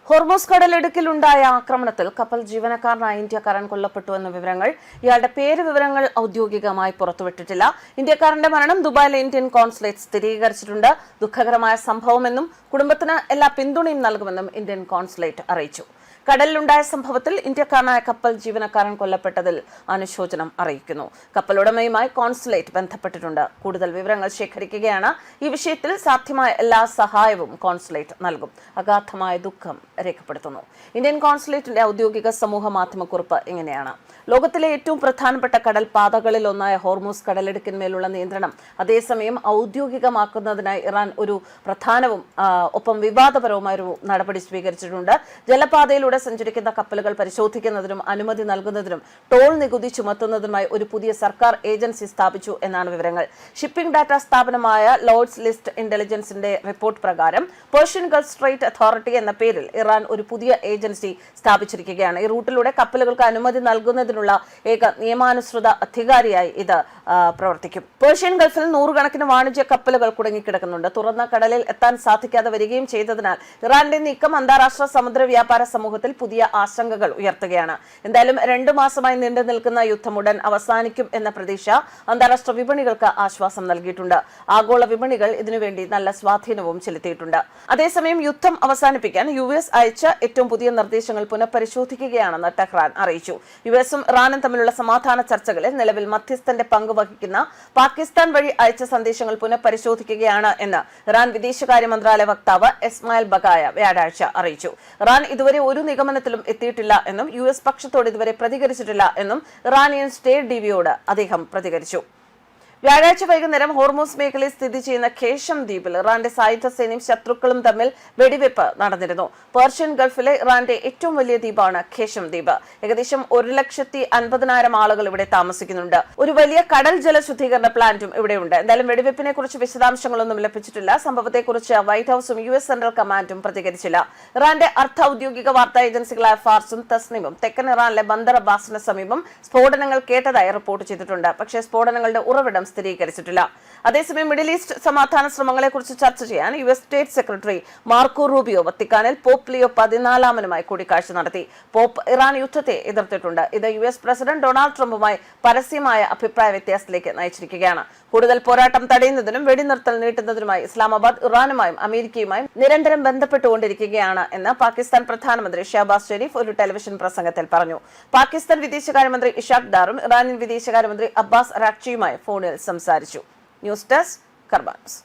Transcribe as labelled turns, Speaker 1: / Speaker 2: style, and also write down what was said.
Speaker 1: Hormuz കടലിടുക്കിലുണ്ടായ ആക്രമണത്തിൽ കപ്പൽ ജീവനക്കാരനായ ഇന്ത്യക്കാരൻ കൊല്ലപ്പെട്ടുവെന്ന വിവരങ്ങൾ. ഇയാളുടെ വിവരങ്ങൾ ഔദ്യോഗികമായി പുറത്തുവിട്ടിട്ടില്ല. ഇന്ത്യക്കാരന്റെ മരണം ദുബായിലെ ഇന്ത്യൻ കോൺസുലേറ്റ് സ്ഥിരീകരിച്ചിട്ടുണ്ട്. ദുഃഖകരമായ സംഭവമെന്നും കുടുംബത്തിന് എല്ലാ പിന്തുണയും നൽകുമെന്നും ഇന്ത്യൻ കോൺസുലേറ്റ് അറിയിച്ചു. കടലിലുണ്ടായ സംഭവത്തിൽ ഇന്ത്യക്കാരനായ കപ്പൽ ജീവനക്കാരൻ കൊല്ലപ്പെട്ടതിൽ അനുശോചനം അറിയിക്കുന്നു. കപ്പലുടമയുമായി കോൺസുലേറ്റ് ബന്ധപ്പെട്ടിട്ടുണ്ട്. കൂടുതൽ വിവരങ്ങൾ ശേഖരിക്കുകയാണ്. ഈ വിഷയത്തിൽ സാധ്യമായ എല്ലാ സഹായവും കോൺസുലേറ്റ് നൽകും. അഗാധമായ ദുഃഖം രേഖപ്പെടുത്തുന്നു. ഇന്ത്യൻ കോൺസുലേറ്റിന്റെ ഔദ്യോഗിക സമൂഹ മാധ്യമക്കുറിപ്പ് ഇങ്ങനെയാണ്: ലോകത്തിലെ ഏറ്റവും പ്രധാനപ്പെട്ട കടൽ പാതകളിൽ ഒന്നായ ഹോർമൂസ് കടലിടുക്കിന്മേലുള്ള നിയന്ത്രണം അതേസമയം ഔദ്യോഗികമാക്കുന്നതിനായി ഇറാൻ ഒരു പ്രധാനവും ഒപ്പം വിവാദപരവുമായ ഒരു നടപടി സ്വീകരിച്ചിട്ടുണ്ട്. ജലപാതയിലൂടെ സഞ്ചരിക്കുന്ന കപ്പലുകൾ പരിശോധിക്കുന്നതിനും അനുമതി നൽകുന്നതിനും ടോൾ നികുതി ചുമത്തുന്നതിനുമായി ഒരു പുതിയ സർക്കാർ ഏജൻസി സ്ഥാപിച്ചു എന്നാണ് വിവരങ്ങൾ. ഷിപ്പിംഗ് ഡാറ്റ സ്ഥാപനമായ ലോർഡ്സ് ലിസ്റ്റ് ഇന്റലിജൻസിന്റെ റിപ്പോർട്ട് പ്രകാരം പേർഷ്യൻ ഗൾഫ് സ്ട്രെയിറ്റ് അതോറിറ്റി എന്ന പേരിൽ ഇറാൻ ഒരു പുതിയ ഏജൻസി സ്ഥാപിച്ചിരിക്കുകയാണ്. ഈ റൂട്ടിലൂടെ കപ്പലുകൾക്ക് അനുമതി നൽകുന്നതിനുള്ള ഏക നിയമാനുസൃത അധികാരിയായി ഇത് പ്രവർത്തിക്കും. പേർഷ്യൻ ഗൾഫിൽ നൂറുകണക്കിന് വാണിജ്യ കപ്പലുകൾ കുടുങ്ങിക്കിടക്കുന്നുണ്ട്. തുറന്ന കടലിൽ എത്താൻ സാധിക്കാതെ വരികയും ചെയ്തതിനാൽ ഇറാന്റെ നീക്കം അന്താരാഷ്ട്ര സമുദ്ര വ്യാപാര സമൂഹത്തിൽ പുതിയ ആശങ്കകൾ ഉയർത്തുകയാണ്. എന്തായാലും 2 മാസമായി നീണ്ടു നിൽക്കുന്ന യുദ്ധം ഉടൻ അവസാനിക്കും എന്ന പ്രതീക്ഷ അന്താരാഷ്ട്ര വിപണികൾക്ക് ആശ്വാസം നൽകിയിട്ടുണ്ട്. ആഗോള വിപണികൾ ഇതിനുവേണ്ടി നല്ല സ്വാധീനവും ചെലുത്തിയിട്ടുണ്ട്. അതേസമയം യുദ്ധം അവസാനിപ്പിക്കാൻ US അയച്ച ഏറ്റവും പുതിയ നിർദ്ദേശങ്ങൾ പുനഃപരിശോധിക്കുകയാണെന്ന് ടെഹ്റാൻ അറിയിച്ചു. US-ഉം ഇറാനും തമ്മിലുള്ള സമാധാന ചർച്ചകളിൽ നിലവിൽ മധ്യസ്ഥന്റെ പങ്ക് വഹിക്കുന്ന പാകിസ്ഥാൻ വഴി അയച്ച സന്ദേശങ്ങൾ പുനഃപരിശോധിക്കുകയാണ് എന്ന് ഇറാൻ വിദേശകാര്യ മന്ത്രാലയ വക്താവ് ഇസ്മായിൽ ബഗായ വ്യാഴാഴ്ച അറിയിച്ചു. ഇറാൻ ഇതുവരെ ഒരു നിഗമനത്തിലും എത്തിയിട്ടില്ല എന്നും US പക്ഷത്തോട് ഇതുവരെ പ്രതികരിച്ചിട്ടില്ല എന്നും ഇറാനിയൻ സ്റ്റേറ്റ് ടിവിയോട് അദ്ദേഹം പ്രതികരിച്ചു. വ്യാഴാഴ്ച വൈകുന്നേരം ഹോർമൂസ് മേഖലയിൽ സ്ഥിതി ചെയ്യുന്ന ഖേഷം ദ്വീപിൽ ഇറാന്റെ സായുധ സേനയും ശത്രുക്കളും തമ്മിൽ വെടിവെപ്പ് നടന്നിരുന്നു. പേർഷ്യൻ ഗൾഫിലെ ഇറാന്റെ ഏറ്റവും വലിയ ദ്വീപാണ് ഖേഷം ദ്വീപ്. ഏകദേശം 1,50,000 ആളുകൾ ഇവിടെ താമസിക്കുന്നുണ്ട്. ഒരു വലിയ കടൽ ജല ശുദ്ധീകരണ പ്ലാന്റും ഇവിടെയുണ്ട്. എന്തായാലും വെടിവെപ്പിനെ കുറിച്ച് വിശദാംശങ്ങളൊന്നും ലഭിച്ചിട്ടില്ല. സംഭവത്തെക്കുറിച്ച് വൈറ്റ് ഹൌസും US സെൻട്രൽ കമാൻഡും പ്രതികരിച്ചില്ല. ഇറാന്റെ അർദ്ധ ഔദ്യോഗിക വാർത്താ ഏജൻസികളായ ഫാർസും തസ്നിമും തെക്കൻ ഇറാനിലെ ബന്ദർ അബ്ബാസിന് സമീപം സ്ഫോടനങ്ങൾ കേട്ടതായി റിപ്പോർട്ട് ചെയ്തിട്ടുണ്ട്. പക്ഷേ സ്ഫോടനങ്ങളുടെ ഉറവിടം സ്ഥിരീകരിച്ചിട്ടില്ല. അതേസമയം മിഡിൽ ഈസ്റ്റ് സമാധാന ശ്രമങ്ങളെക്കുറിച്ച് ചർച്ച ചെയ്യാൻ US state secretary Marco Rubio വത്തിക്കാനിൽ പോപ്പ് ലിയോ 14-നുമായി കൂടിക്കാഴ്ച നടത്തി. പോപ്പ് ഇറാൻ യുദ്ധത്തെ എതിർത്തിട്ടുണ്ട്. ഇത് US പ്രസിഡന്റ് ഡൊണാൾഡ് ട്രംപുമായി പരസ്യമായ അഭിപ്രായ വ്യത്യാസത്തിലേക്ക് നയിച്ചിരിക്കുകയാണ്. കൂടുതൽ പോരാട്ടം തടയുന്നതിനും വെടിനിർത്തൽ നീട്ടുന്നതിനുമായി ഇസ്ലാമാബാദ് ഇറാനുമായും അമേരിക്കയുമായും നിരന്തരം ബന്ധപ്പെട്ടുകൊണ്ടിരിക്കുകയാണ് എന്ന് പാകിസ്ഥാൻ പ്രധാനമന്ത്രി ഷഹബാസ് ഷെരീഫ് ഒരു ടെലിവിഷൻ പ്രസംഗത്തിൽ പറഞ്ഞു. പാകിസ്ഥാൻ വിദേശകാര്യമന്ത്രി ഇഷാഖ് ദാറും ഇറാനിയൻ വിദേശകാര്യമന്ത്രി അബ്ബാസ് അരാക്ചിയുമായി ഫോണിൽ സംസാരിച്ചു. News desk കർബാൻസ്.